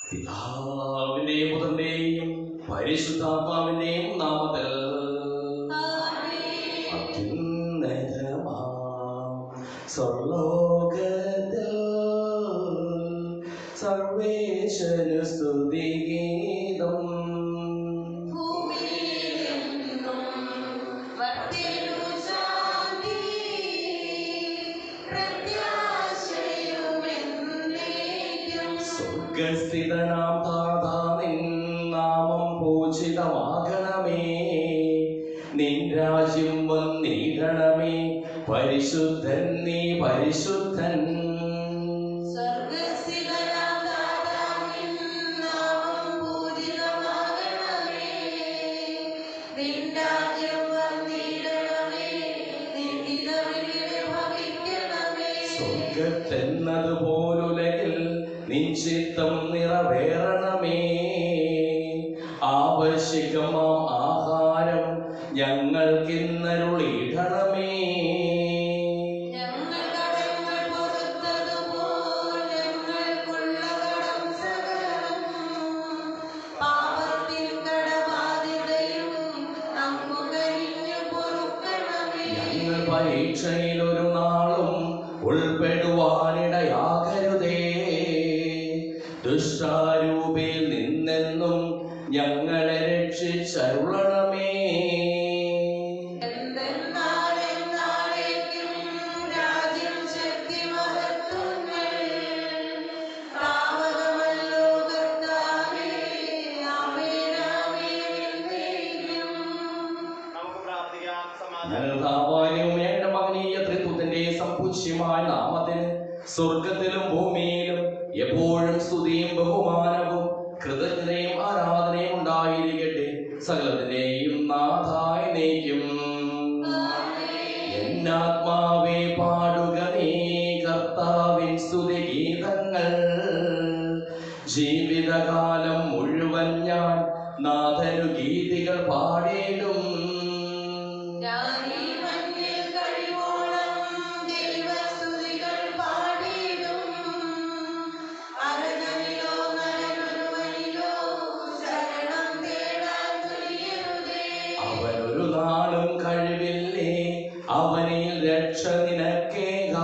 പിതാവിന്റെയും പുത്രന്റെയും പരിശുദ്ധാത്മാവിന്റെയും നാമത്തിൽ സ്വർലോകത്തിൽ സർവേശ്വര സ്തുതിഗീതം സ്വർഗസ്ഥിതനാം താതാ നിൻ നാമം പൂജിതമാകണമേ, നിൻ രാജ്യം വന്നിടണമേ, പരിശുദ്ധൻ നീ പരിശുദ്ധൻ. സ്വർഗത്തെന്നതുപോലുലകിൽ നിൻ ചിത്തം നിറവേറണമേ. ആവശ്യകമാം ആഹാരം ഞങ്ങൾക്കിന്നരുളിടണമേ. ഞങ്ങൾ പരീക്ഷയിൽ ഒരു നാളും ഉൾപ്പെടുവാനിടയാകരുതേ, ദുഷ്ടാരൂപിയിൽ നിന്നെന്നും ഞങ്ങളെ രക്ഷിച്ചരുളണമേ. ഞങ്ങളുടെ മകനീയ ത്രിത്വത്തിന്റെ സമ്പൂജ്യമായ നാമത്തിന് സ്വർഗത്തിലും ഭൂമിയിലും എപ്പോഴും സ്തുതിയും ബഹുമാനവും കൃതജ്ഞതയും ആരാധനയും ഉണ്ടായിരിക്കട്ടെ, സകലത്തിനെയും നാഥായി നയിക്കും. എന്നാത്മാവേ പാടുക നീ കർത്താവിൻ സ്തുതിഗീതങ്ങൾ, ജീവിതകാലം മുഴുവൻ ഞാൻ നാഥനു ഗീതികൾ പാടിയിടും. അവനൊരു നാളും കഴിവില്ലേ അവനിൽ രക്ഷ നിനക്കേകാൻ,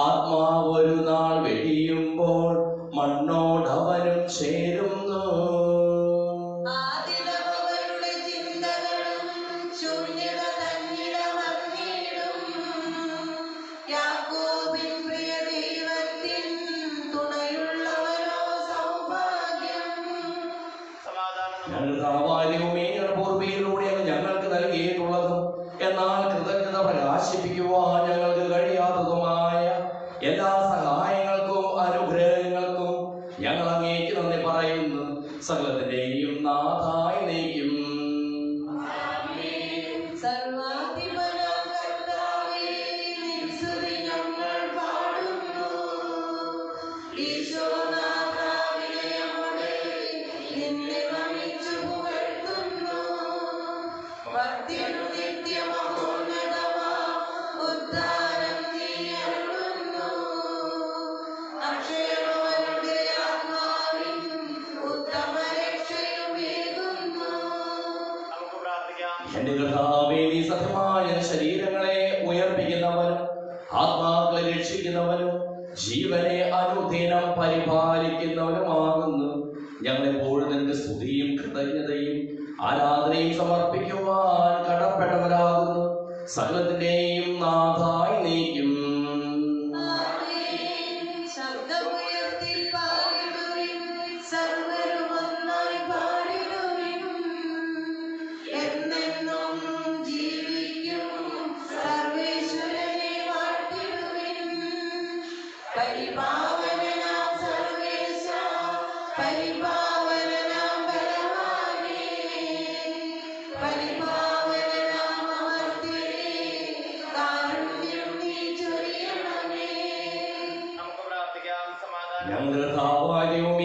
ആത്മാവൊരു നാൾ വെടിയുമ്പോൾ മണ്ണോടവനും ചേരുന്നു. പൂർവിയിലൂടെയാണ് ഞങ്ങൾക്ക് നൽകിയിട്ടുള്ളതും എന്നാൽ കൃതജ്ഞത പ്രകാശിപ്പിക്കുവാൻ ഞങ്ങൾക്ക് കഴിയാത്തതുമായ എല്ലാ സഹായങ്ങൾക്കും അനുഗ്രഹങ്ങൾക്കും ഞങ്ങൾ അങ്ങേക്ക് നന്ദി പറയുന്നു. സകലത്തിന്റെയും നാഥായി നയിക്കും. എന്റെ കർത്താവേ, നീ സത്യമായ ശരീരങ്ങളെ ഉയർപ്പിക്കുന്നവനും ആത്മാക്കളെ രക്ഷിക്കുന്നവനും ജീവനെ അനുദിനം പരിപാലിക്കുന്നവനുമാകുന്നു. ഞങ്ങളെപ്പോഴും നിനക്ക് സ്തുതിയും കൃതജ്ഞതയും ആരാധനയും സമർപ്പിക്കുവാൻ കടപ്പെട്ടവരാകുന്നു. സകലത്തിന്റെയും നാഥായി നയിക്കും.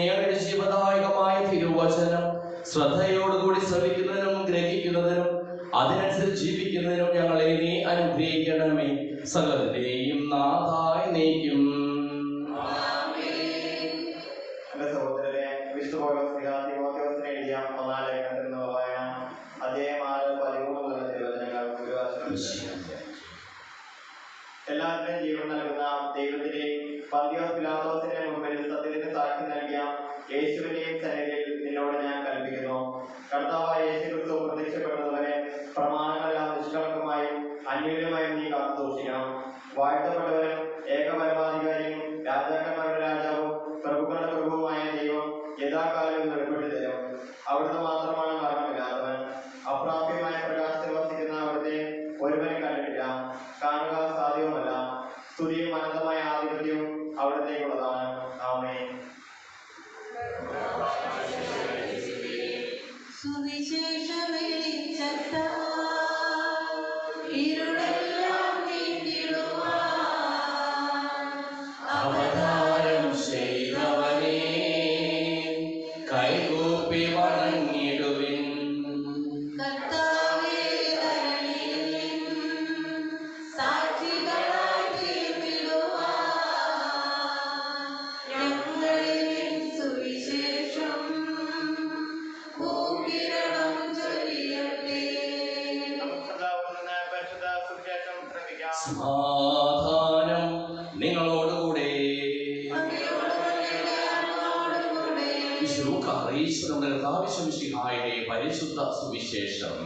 ഞങ്ങളുടെ ജീവദായകമായ തിരുവചനം ശ്രദ്ധയോടുകൂടി ശ്രവിക്കുന്നതിനും ഗ്രഹിക്കുന്നതിനും അതിനനുസരിച്ച് ജീവിക്കുന്നതിനും ഞങ്ങളെ നീ അനുഗ്രഹിക്കണമേ. സകലത്തിന്റെയും നാഥായി നയിക്കും. പന്തിയോസ് പിലാത്തോസിന്റെ മുമ്പിൽ സത്യത്തിന് സാക്ഷി നൽകിയ യേശുവിന്റെയും സന്നിധിയിൽ നിന്നോട് ഞാൻ കൽപ്പിക്കുന്നു. കർത്താവായ യേശു ക്രിസ്തു പ്രത്യക്ഷപ്പെടുന്നവരെ പ്രമാണങ്ങളെല്ലാം നിഷ്കളങ്കമായും അന്യോന്യമായും നീ കാത്തു സൂക്ഷിക്കണം. വാഴ്ത്തപ്പെട്ടവരും ഏകപരമാധികാരിയും രാജാക്കന്മാരുടെ രാജാവും പ്രഭുക്കളുടെ പ്രഭുവുമായ ദൈവം യഥാകാലം വെളിപ്പെടുത്തി തരും. അവിടുന്ന് മാത്രമാണ് മരണമില്ലാത്തവൻ. അപ്രാപ്യമായ പ്രകാശത്തിൽ വസിക്കുന്ന അവിടുത്തെ ഒരുവനും കണ്ടിട്ടില്ല, കാണുക സാധ്യവുമല്ല. സ്തുതിയും അനന്തമായ ആധിപത്യവും അവിടത്തേക്കുള്ളതാണ്. ആമേൻ. സമാധാനം നിങ്ങളോടുകൂടെ. നമ്മുടെ കർത്താവിന്റെ പരിശുദ്ധ സുവിശേഷം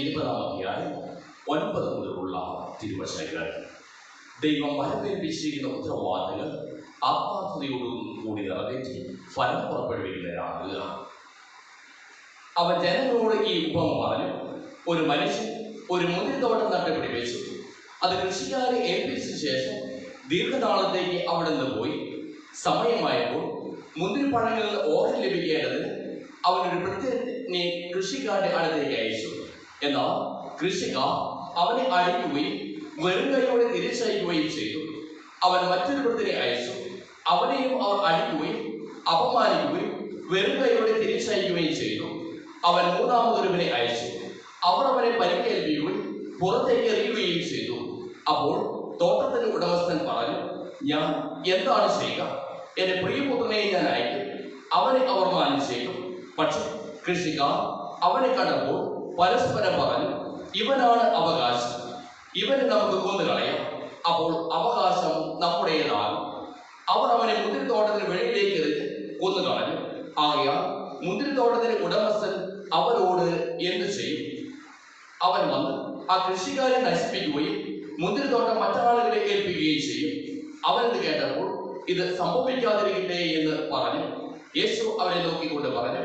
20-ാം അധ്യായം 9 മുതലുള്ള തിരുവചനങ്ങൾ. ദൈവം വരവേൽപ്പിച്ചിരിക്കുന്ന ഉത്തരവാദിത്തങ്ങൾ ആത്മാർത്ഥതയോടും കൂടി നിറവേറ്റി ഫലം പുറപ്പെടുവിക്കുന്നതിനാകുക. അവൻ ജനങ്ങളോട് ഈ ഉപമ പറഞ്ഞു. ഒരു മനുഷ്യൻ ഒരു മുന്തിരിത്തോട്ടം നട്ടുപിടിപ്പിച്ചു. അത് കൃഷിക്കാരെ ഏൽപ്പിച്ച ശേഷം ദീർഘനാളത്തേക്ക് അവിടെ നിന്ന് പോയി. സമയമായപ്പോൾ മുന്തിരിപ്പഴങ്ങളിൽ ഓഹരി ലഭിക്കേണ്ടതിന് അവനൊരു പ്രത്യേക കൃഷിക്കാരുടെ അടുത്തേക്ക് അയച്ചു. എന്നാൽ കൃഷിക്കാർ അവനെ അടിക്കുകയും വെറും കൈയോടെ തിരിച്ചയക്കുകയും ചെയ്തു. അവൻ മറ്റൊരു വൃത്തിനെ അയച്ചു. അവനെയും അവർ അടിക്കുകയും അപമാനിക്കുകയും വെറും കൈയോടെ തിരിച്ചയക്കുകയും ചെയ്തു. അവൻ മൂന്നാമതൊരുവനെ അയച്ചു. അവർ അവനെ പരിക്കേൽപ്പിക്കുകയും പുറത്തേക്ക് എറിയുകയും ചെയ്തു. അപ്പോൾ തോട്ടത്തിന്റെ ഉടമസ്ഥൻ പറഞ്ഞു, ഞാൻ എന്താണ് ചെയ്യുക? എന്റെ പ്രിയപുത്രനെ ഞാൻ അയക്കും, അവനെ അവർ മാനിച്ചേക്കും. പക്ഷെ കൃഷിക്കാർ അവനെ കണ്ടപ്പോൾ പരസ്പരം പറഞ്ഞു, ഇവനാണ് അവകാശം, ഇവനെ നമുക്ക് കൊന്നുകളയാം, അപ്പോൾ അവകാശം നമ്മുടേതാകും. അവർ അവനെ മുന്തിരിത്തോട്ടത്തിന് വെളിയിലേക്ക് എറിഞ്ഞ് കൊന്നുകളഞ്ഞു. ആകയാൽ മുന്തിരിത്തോട്ടത്തിന്റെ ഉടമസ്ഥൻ അവരോട് എന്തു ചെയ്യും? അവൻ വന്ന് ആ കൃഷിക്കാരെ നശിപ്പിക്കുകയും മുന്തിരിത്തോട്ടം മറ്റാളുകളെ ഏൽപ്പിക്കുകയും ചെയ്യും. അവനത് കേട്ടപ്പോൾ ഇത് സംഭവിക്കാതിരിക്കട്ടെ എന്ന് പറഞ്ഞു. യേശു അവരെ നോക്കിക്കൊണ്ട് പറഞ്ഞു,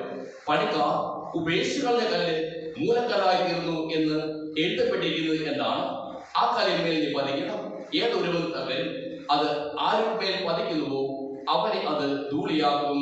പണിക്കാർ ഉപേക്ഷികളുടെ കല്ല് മൂലക്കല്ലായി തീർന്നു എന്ന് എഴുതപ്പെട്ടിരിക്കുന്നത് എന്താണ്? ആ കല്ലിന്മേൽ നീ പതിക്കണം. ഏതൊരുവൻ തകരും, അത് ആരുമേൽ പതിക്കുന്നുവോ അവനെ അത് ധൂളിയാക്കും.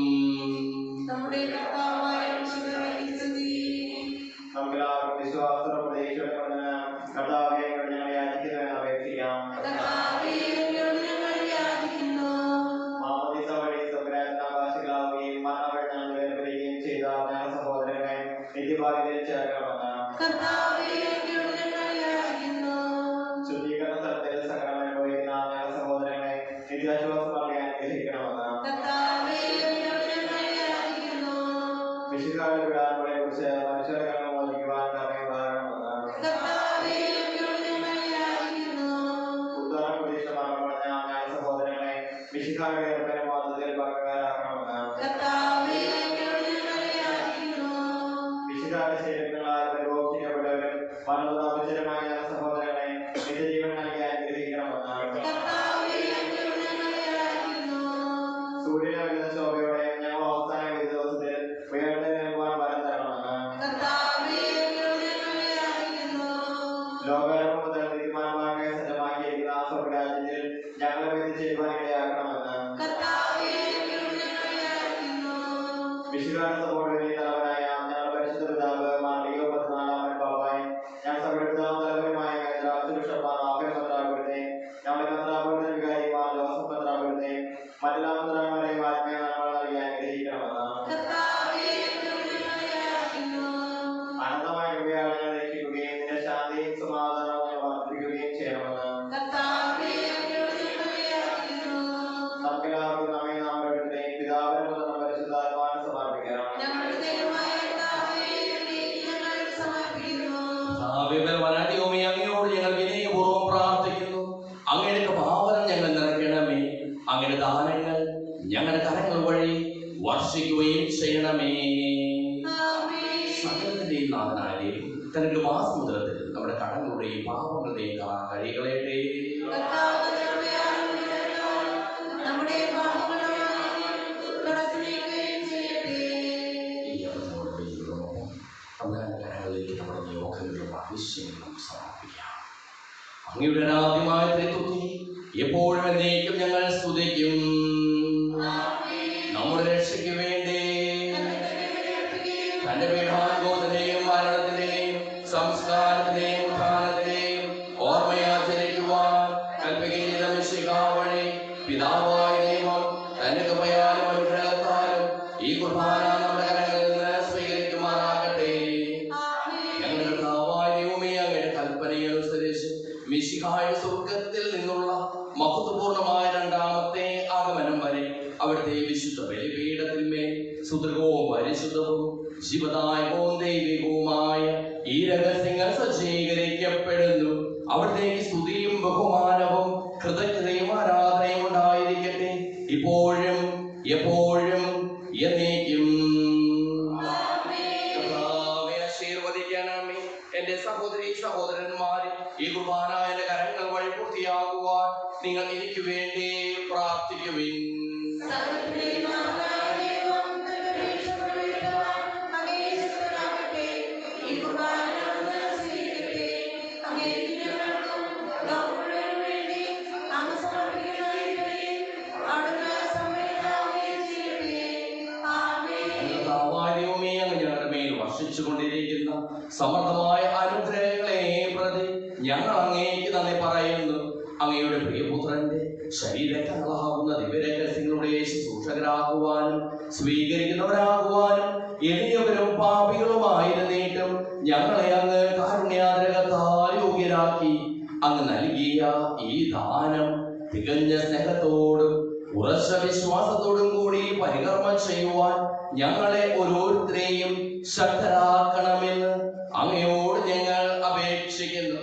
ഞങ്ങളുടെ അങ്ങയുടെ കൃപാവരം ഞങ്ങൾ നിറയ്ക്കണമേ. അങ്ങയുടെ ദാനങ്ങൾ ഞങ്ങളുടെ കരങ്ങൾ വഴി വർഷിക്കുകയും ചെയ്യണമേ. സകലത്തിന്റെയും നാഥനായ ദൈവം തന്റെ കൃപാസമുദ്രത്തിൽ നമ്മുടെ കടങ്ങളുടെയും പാപങ്ങളുടെയും കഴികളെട്ടെ. കരങ്ങളിലേക്ക് നമ്മുടെ യോഗങ്ങളും ആവശ്യങ്ങളും സമർപ്പിക്കാം. അങ്ങയുടെ ആദ്യമായ ത്രിത്വത്തെ എപ്പോഴും എന്നേക്കും ഞങ്ങൾ സ്തുതിക്കും. നമ്മുടെ രക്ഷയ്ക്ക് വേണ്ടി തന്റെ പീഠാനുഭവത്തിന്റെയും മരണത്തിന്റെയും സംസ്കാരത്തിന്റെയും ഉത്ഥാനത്തിന്റെയും ഓർമ്മയാചരിക്കുവാൻ കൽപ്പിക്കുന്ന മിശിഹാവഴി പിതാവായ ദൈവം തന്റെ കൃപയാലും അനുഗ്രഹത്താലും ഈ കുർബാന നമ്മുടെ കരങ്ങളിൽ നിന്ന് സ്വീകരിക്കുമാറാകട്ടെ. ഞങ്ങളുടെ കർത്താവായ ദൈവമേ, അങ്ങയുടെ കൽപ്പനയനുസരിച്ച് മിശിഹായുടെ സ്വർഗത്തിൽ നിന്നുള്ള മഹത്വപൂർണമായ രണ്ടാമത്തെ ആഗമനം വരെ അവിടുത്തെ വിശുദ്ധ ബലിപീഠത്തിന്മേൽ സുദൃഢവും പരിശുദ്ധവും ജീവദായകവും ദൈവികവുമായ ഈ രഹസ്യങ്ങൾ സജ്ജീകരിക്കപ്പെടുന്നു. അവിടത്തേക്ക് സ്തുതിയും ബഹുമാനവും കൃതജ്ഞതയും ആരാധനയും ഉണ്ടായിരിക്കട്ടെ, ഇപ്പോഴും എപ്പോഴും എന്നേക്കും. ആശീർവദിക്കണമേ. എന്റെ സഹോദരീ സഹോദരന്മാരെ, ഈ കുർബാന എന്റെ കരങ്ങൾ വഴി പൂർത്തിയാകുവാൻ നിങ്ങൾ എനിക്ക് വേണ്ടി പ്രാർത്ഥിക്കുവിൻ. വർഷിച്ചുകൊണ്ടിരിക്കുന്ന സമർത്ഥമായ അനുഗ്രഹങ്ങളെ പ്രതി ഞങ്ങൾ അങ്ങേക്ക് നന്ദി പറയുന്നു. അങ്ങയുടെ പ്രിയപുത്രന്റെ ശരീരങ്ങളാകുന്ന ദിവ്യരഹസ്യങ്ങളുടെ ശുശ്രൂഷകരാകുവാനും സ്വീകരിക്കുന്നവരാകുവാനും എളിയവരും പാപികളുമായിരുന്നിട്ടും ഞങ്ങളെ അങ്ങ് കാരുണ്യാഗ്രഹത്താൽ യോഗ്യരാക്കി. അങ്ങ് നൽകിയ ഈ ദാനം തികഞ്ഞ സ്നേഹത്തോടും ഉറച്ച വിശ്വാസത്തോടും കൂടി പരികർമ്മം ചെയ്യുവാൻ ഞങ്ങളെ ഓരോരുത്തരെയും ശക്തരാക്കണമെന്ന് അങ്ങയോട് ഞങ്ങൾ അപേക്ഷിക്കുന്നു.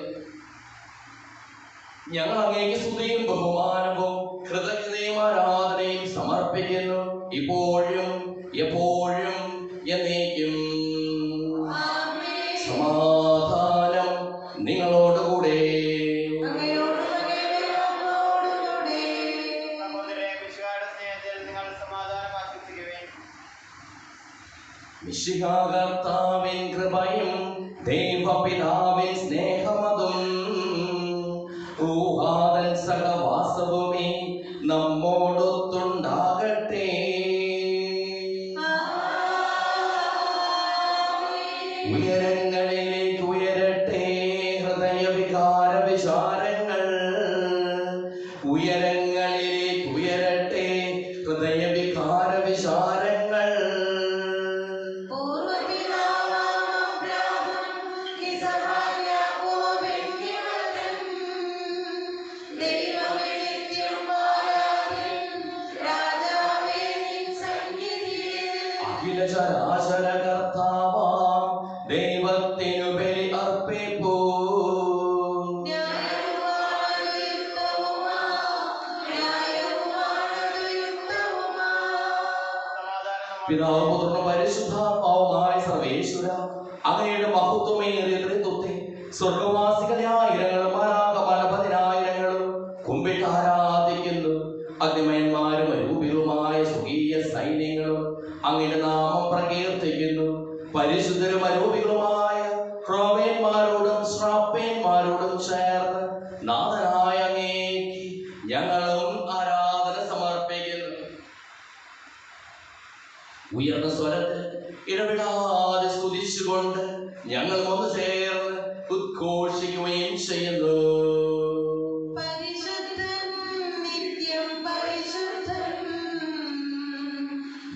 ഞങ്ങൾ അങ്ങേക്ക് സ്തുതിയും ബഹുമാനവും കൃതജ്ഞതയും ആരാധനയും സമർപ്പിക്കുന്നു, ഇപ്പോഴും എപ്പോഴും എന്നേക്കും. സമാധാനം നിങ്ങളോടുകൂടെ. മിശിഹാകർത്താവിൻ കൃപയും ദൈവപിതാവിൻ സ്നേഹമതും ഊഹാദൻ സഹവാസവുമേ നമ്മോടൊത്തുണ്ടാകട്ടെ. ഉയരങ്ങളിലേക്ക് ഉയരട്ടെ ഹൃദയവികാര വിചാരങ്ങൾ, ഉയരങ്ങളിലേക്ക് ഉയരട്ടെ ഹൃദയവികാര വിചാരങ്ങൾ. ചരാചരകർത്താവാം ദൈവത്തിനു ബലി അർപ്പിപ്പൂ. പിതാവ് പുത്രനും പരിശുദ്ധാത്മാവുമായ സർവേശ്വര, അങ്ങയുടെ മഹത്വമേറിയ ത്രിത്വത്തെ സ്വർഗവാസികളെ ആയിരങ്ങളും മാലാഖമാരും കുമ്പിട്ട് ആരാധിക്കുന്നു. അഗ്നിമയന്മാരും അരൂപികളുമായ സ്വകീയ സൈന്യങ്ങളും അങ്ങയുടെ നാമം പ്രകീർത്തിക്കുന്നു. പരിശുദ്ധരും അരൂപികളുമായ ക്രോവേന്മാരോടും ശ്രാപ്പേന്മാരോടും ചേർന്ന് നാഥനായ അങ്ങേക്ക് ഞങ്ങളും ആരാധന സമർപ്പിക്കുന്നു. ഉയർന്ന സ്വരത്തിൽ ഇടപെടാതെ സ്തുതിച്ചുകൊണ്ട് ഞങ്ങൾ ഒന്ന് ചേർന്ന് ഉദ്ഘോഷിക്കുകയും ചെയ്യുന്നു.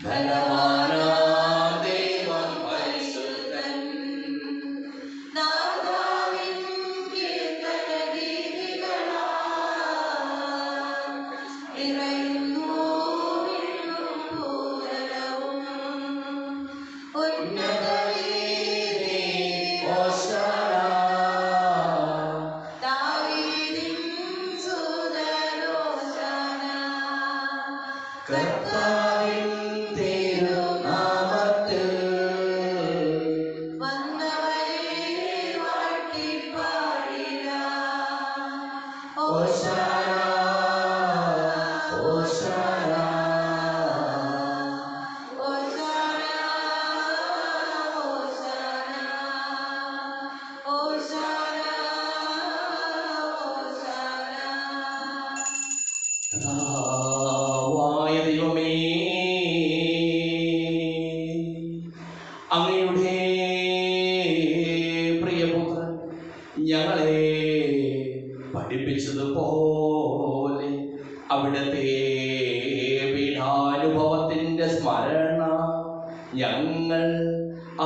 ബലവാനാം ദൈവം പരിശുദ്ധൻ, നാഥാവിൻ കീർത്തനഗീതികളാൽ നിറയുന്നു വിണ്ണും ഭൂതലവും. ഉന്നത വീഥി ഹോശന്നാ, ദാവീദിൻ സുതൻ കർത്താവിൻ തിരുനാമത്തിൽ ദൈവമേ, അങ്ങയുടെ പ്രിയപുത്രൻ ഞങ്ങളെ പഠിപ്പിച്ചതുപോലെ അവിടുത്തെ പീഠാനുഭവത്തിന്റെ സ്മരണ ഞങ്ങൾ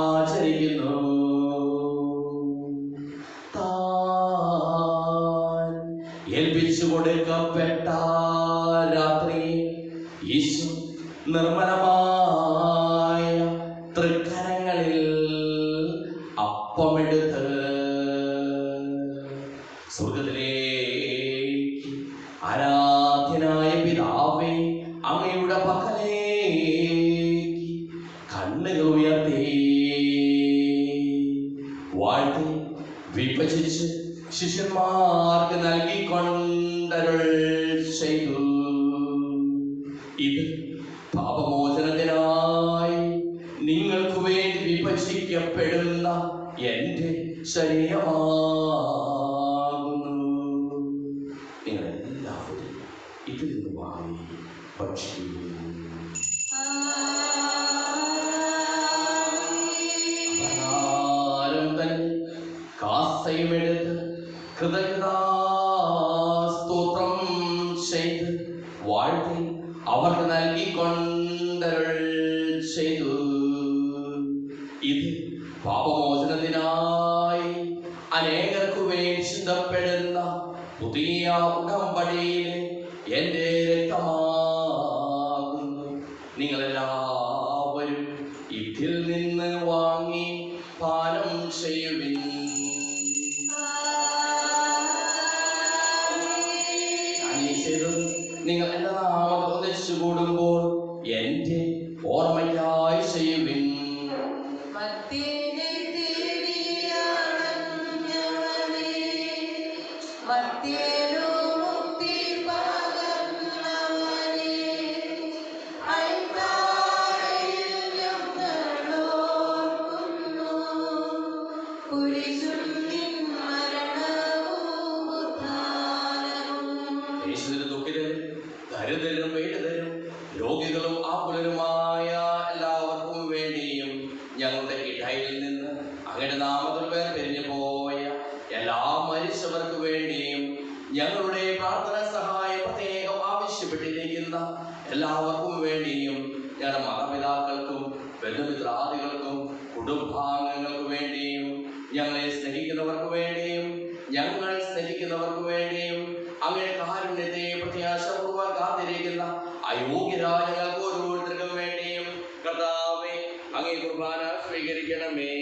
ആചരിക്കുന്നു. താൻ ഏൽപ്പിച്ചു കൊടുക്കപ്പെട്ട രാത്രി യേശു നിർമ്മലമായ തൃക്കരങ്ങളിൽ അപ്പമെടുത്ത് സ്വർഗ്ഗത്തിലേക്ക് ആരാധ്യനായ പിതാവേ, അങ്ങയുടെ പക്കലേക്ക് കണ്ണുകൾ ഉയർത്തി വാഴ്ത്തി വിഭജിച്ച് ശിഷ്യന്മാർക്ക് നൽകിക്കൊണ്ടരുൾ ചെയ്തു. ഇത് പാപമോചനത്തിനായി നിങ്ങൾക്ക് വേണ്ടി വിഭജിക്കപ്പെടുന്ന എൻ്റെ ശരീരമാകുന്നു. നിങ്ങളെല്ലാവരും ഇതിൽ നിന്ന് വാങ്ങി ഭക്ഷിക്കുന്നു. കാസയുമെടുത്ത് കൃതജ്ഞതാസ്തോത്രം ചെയ്ത് വാഴ്ത്തി അവർക്ക് നൽകിക്കൊണ്ടരുൾ ചെയ്തു. ഇത് പാപമോചനത്തിനായി അനേകർക്കു വേണ്ടി ചിന്തപ്പെടുന്ന പുതിയ ഉടമ്പടിയിലെ എൻ്റെ രക്തമാകുന്നു. നിങ്ങളെല്ലാവരും ഇതിൽ നിന്ന് വാങ്ങി പാനം ചെയ്യുവിൻ. നിങ്ങൾ എന്റെ നാമത്തിൽ ഒന്നിച്ചു കൂടുമ്പോൾ എന്റെ ഓർമ്മയ്ക്കായി ചെയ്യുവിൻ. ദരിദ്രരും പീഡിതരും രോഗികളും ആകുലരുമായ എല്ലാവർക്കും വേണ്ടിയും ഞങ്ങളുടെ ഇടയിൽ നിന്ന് അങ്ങയുടെ നാമത്തിൽ പിരിഞ്ഞു പോയ എല്ലാ മരിച്ചവർക്ക് വേണ്ടിയും ഞങ്ങളുടെ പ്രാർത്ഥന സഹായം പ്രത്യേകം ആവശ്യപ്പെട്ടിരിക്കുന്ന എല്ലാവർക്കും വേണ്ടിയും ഞങ്ങളുടെ മാതാപിതാക്കൾക്കും ബന്ധുമിത്രാദികൾക്കും കുടുംബാംഗങ്ങൾക്ക് വേണ്ടിയും ഞങ്ങളെ സ്നേഹിക്കുന്നവർക്ക് വേണ്ടിയും ഞങ്ങൾ സ്നേഹിക്കുന്നവർക്ക് വേണ്ടിയും അങ്ങയുടെ കാരുണ്യത്തെ പ്രത്യാശപൂർവ്വം കാത്തിരിക്കുന്ന അയോഗ്യരായ ഞങ്ങൾക്ക് ഓരോരുത്തർക്കും വേണ്ടിയും കർത്താവേ അങ്ങേ കുർബാന സ്വീകരിക്കണമേ.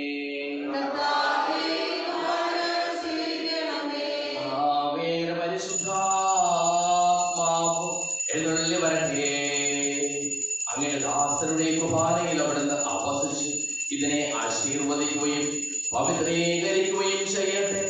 പരിശുദ്ധാത്മാവ് എഴുന്നള്ളി വരട്ടെ. അങ്ങയുടെ ദാസരുടെ കുർബാനയിൽ അവിടുന്ന് ആവസിച്ച് ഇതിനെ ആശീർവദിക്കുകയും പവിത്രീകരിക്കുകയും ചെയ്യട്ടെ.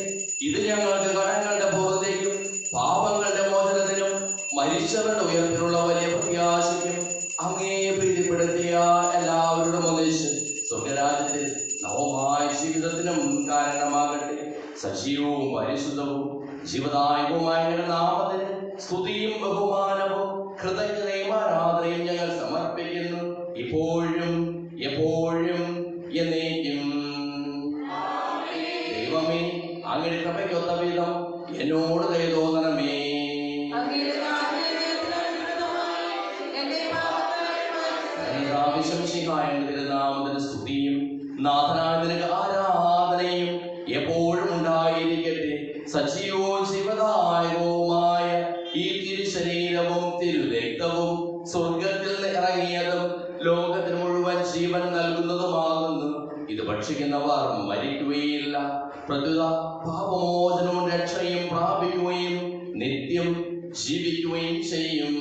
ഇത് ഞങ്ങൾക്ക് കടങ്ങളുടെ പൂർണ്ണതയ്ക്കും പാപങ്ങളുടെ മോചനത്തിനും മരിച്ചവരുടെ ഉയർത്തിലുള്ള വലിയ പ്രത്യാശയ്ക്കും അങ്ങേ പ്രീതിപ്പെടുത്തിയ എല്ലാവരുടെ ഒന്നിച്ച് സ്വർഗരാജ്യത്തിൽ നവമായ ജീവിതത്തിനും കാരണമാകട്ടെ. സജീവവും പരിശുദ്ധവും ജീവദായകവുമായ നാമത്തിന് സ്തുതിയും ബഹുമാനവും കൃതജ്ഞതയും ആരാധനയും ഞങ്ങൾ സമർപ്പിക്കുന്നു, ഇപ്പോഴും എപ്പോഴും എന്നേക്കും. ദൈവമേ, അങ്ങയുടെ കൃപയ്ക്കൊത്ത വിധം എന്നോട് ദയ തോന്നണമേ. നാമത്തിന് സ്തുതിയും നാഥനായ ആരാധനയും എപ്പോഴും ഉണ്ടായിരിക്കട്ടെ. സജീവവും ജീവദായകവുമായ ഈ തിരുശരീരവും തിരുരക്തവും സ്വർഗത്തിൽ ഇറങ്ങിയതും ലോകത്തിന് മുഴുവൻ ജീവൻ നൽകുന്നതുമാകുന്നു. ഇത് ഭക്ഷിക്കുന്നവർ മരിക്കുകയില്ല, പ്രതുത പാപമോചനവും രക്ഷയും പ്രാപിക്കുകയും നിത്യം ജീവിക്കുകയും ചെയ്യും.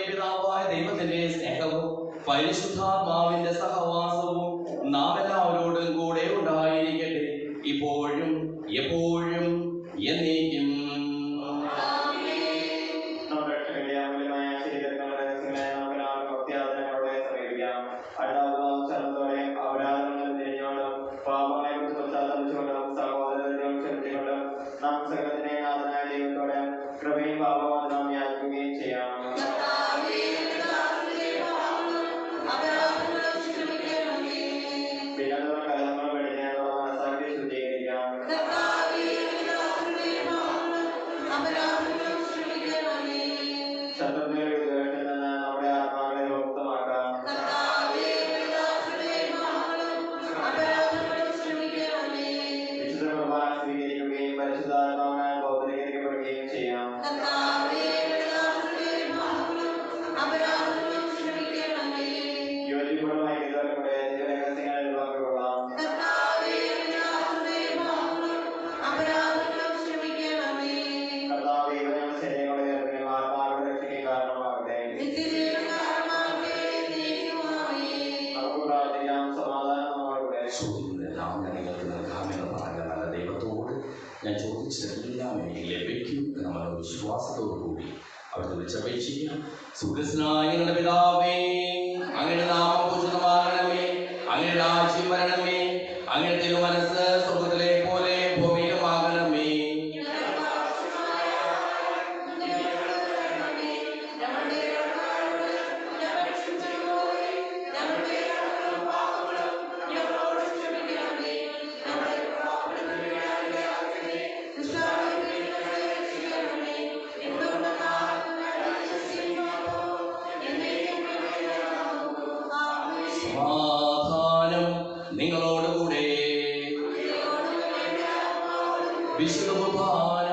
പിതാവായ ദൈവത്തിന്റെ സ്നേഹവും പരിശുദ്ധാത്മാവിന്റെ സഹവാസവും നാം എല്ലാവരോടും കൂടെ ഉണ്ടായിരിക്കട്ടെ, ഇപ്പോഴും എപ്പോഴും എന്നേക്കും. ഞാൻ ചോദിച്ചതെല്ലാം എനിക്ക് ലഭിക്കും എന്നുള്ള വിശ്വാസത്തോടു കൂടി അവിടുത്തെ വിളിച്ചപേക്ഷിക്കാം. സുഖസ്നായ ഞങ്ങളുടെ പിതാവേ, അങ്ങയുടെ നാമം പൂജിതമാകണമേ, അങ്ങയുടെ രാജ്യം വരണമേ, അങ്ങയുടെ തിരുമനസ്സ് സ്വർഗ്ഗത്തിലെ പോലെ ഭൂമിയിലുമാകണമേ. നിങ്ങളോടുകൂടെ വിശുദ്ധ കുർബാന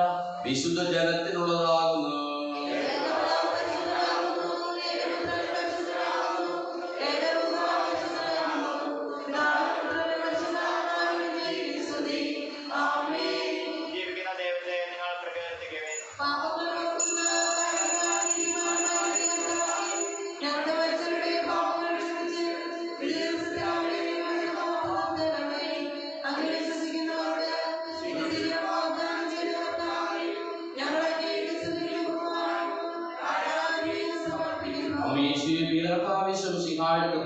വിശുദ്ധ ജനത്തിനുള്ളതാകുന്നു.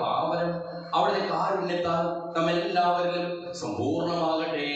പാവനം അവിടുത്തെ കാരുണ്യത്താൽ നമ്മെല്ലാവരിലും സമ്പൂർണമാകട്ടെ.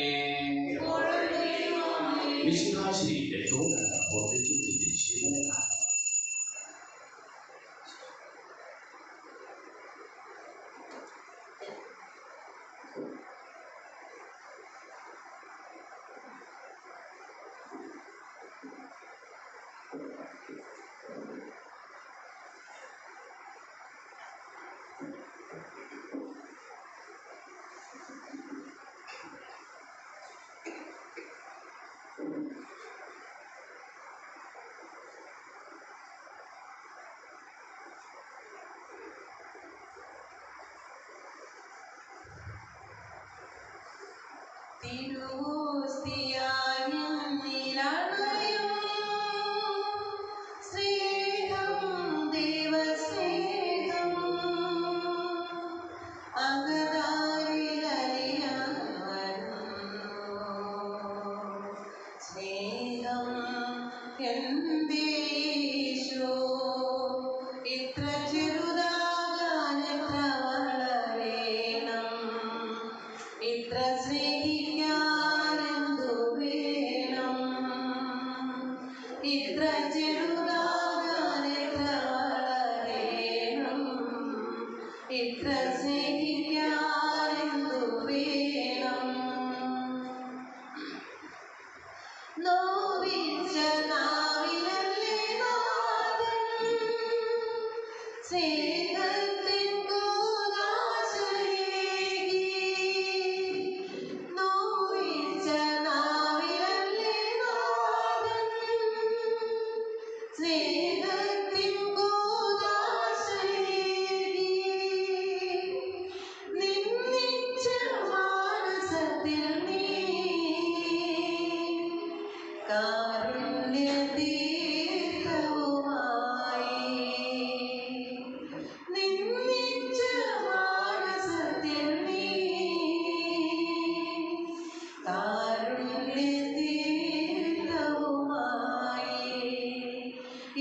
കാരുണ്യതീർത്ഥവുമായി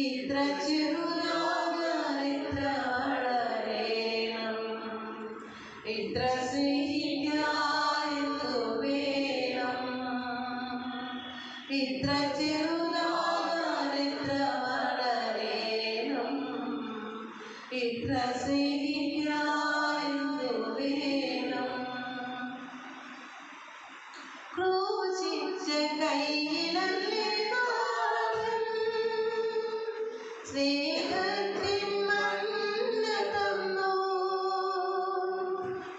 ഇത്ര ചെറുതാകാൻ ഇത്ര വളരേണം, ഇത്ര സ്നേഹിക്കാൻ എന്തു വേണം, ഇത്ര ചെറുതാകാൻ ഇത്ര വളരേണം, ഇത്ര സ്നേഹിക്കാൻ എന്തു വേണം. ക്രൂശിച്ച കൈയിലല്ലേ നാഥൻ സ്നേഹത്തിൻ മന്ന തന്നു,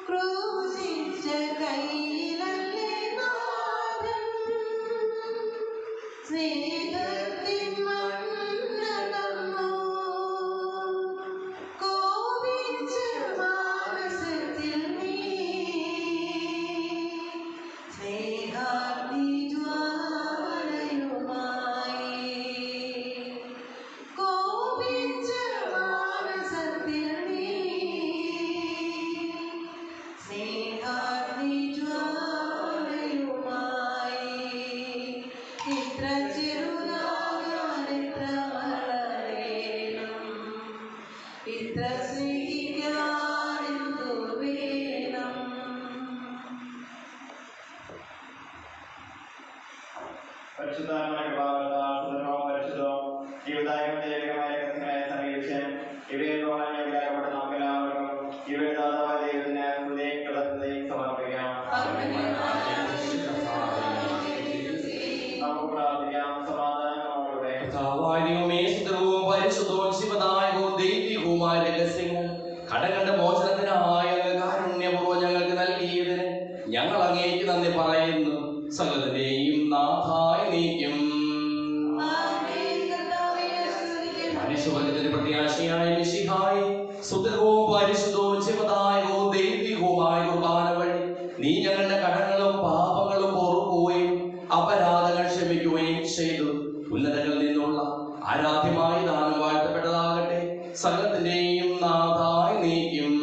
ക്രൂശിച്ച കൈയിലല്ലേ നാഥൻ സ്നേഹത്തിൻ മന്ന തന്നു, കോപിച്ച മാനസത്തിൽ നീ സ്നേഹാഗ്നി ജ്വാലയുമായി, കോപിച്ച മാനസത്തിൽ നീ സ്നേഹാഗ്നി ജ്വാലയുമായി, ഇത്ര ചെറുതാകാൻ ഇത്ര വളരേണം, ഇത്ര സ്നേഹിക്കാൻ എന്തു വേണം. പരിശുദ്ധമായ ഭാഗത്താസുതരവും പരിശുദ്ധവും ജീവിതായും ദൈവികമായ രഹസ്യങ്ങളെ സമീപിച്ച് ഇവയിൽ യോഗ്യരാക്കപ്പെട്ട നമുക്കെല്ലാവർക്കും ഇവയുടെ ദാതാവായ ദൈവത്തിന് സ്തുതിയും കൃതജ്ഞതയും സമർപ്പിക്കാം. നമുക്ക് പ്രാർത്ഥിക്കാം. സമാധാനം നമ്മോടുകൂടെ. ദൈവികവുമായ രഹസ്യങ്ങൾ കടങ്ങളുടെ മോചനത്തിനായ കാരുണ്യപൂർവ്വം ഞങ്ങൾക്ക് നൽകിയതിന് ഞങ്ങൾ അങ്ങേക്ക് നന്ദി പറയുന്നു. സകലതിന്റെയും നാഥായ നീക്കും മനുഷ്യവർഗത്തിന്റെ പ്രത്യാശയായ മിശിഹായി സുതരവും പരിശുദ്ധവും ജീവദായകവും ദൈവികവുമായ കുർബാന വഴി നീ ഞങ്ങളുടെ കടങ്ങളും പാപങ്ങളും പൊറുക്കുകയും അപരാധങ്ങൾ ക്ഷമിക്കുകയും ചെയ്തു. ഉന്നതങ്ങളിൽ നിന്നുള്ള ആരാധ്യമായ ദാനം വാഴ്ത്തപ്പെട്ടതാകട്ടെ. സകലത്തിന്റെയും നാഥായ നീക്കും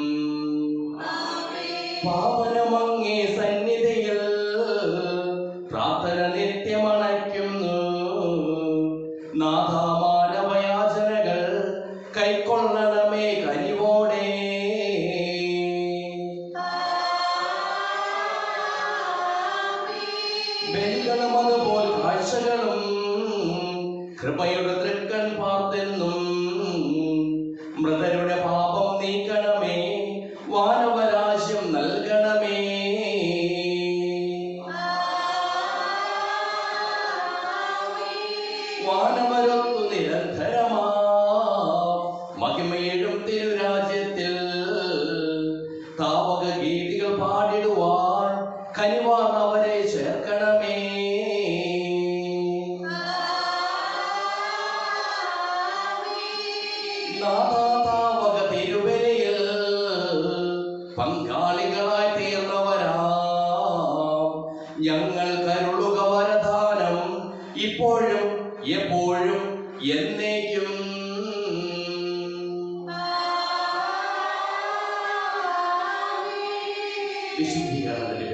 പാവനമങ്ങേ സന്നിധിയിൽ പ്രാർത്ഥന നിത്യമണയ്ക്കുന്നു. നാഥാമാനവയാചനകൾ കൈക്കൊള്ളണമേ കനിവോടെ. ബലികളും അതുപോൽ കാഴ്ചകളും കൃപയുടെ തൃക്കൺ പാർത്തെന്നും മൃതരുടെ പാപം നീക്കണമേ, വാനവരാജ്യം നൽകണമേ. വാനവരൊത്തു നിരന്തരമാ മഹിമയിലും തിരുരാജ്യത്തിൽ താവക ഗീതികൾ പാടിടുവാൻ കനിവാർന്ന് അവരെ ചേർക്കണമേ. നാഥാവക തിരുവലിയിൽ പങ്കാളികളായി തീർന്നവരാ ഞങ്ങൾ കരുളുക വരദാനം ഇപ്പോഴും എപ്പോഴും എന്നേക്കും. വിശുദ്ധീകരണത്തിന്റെ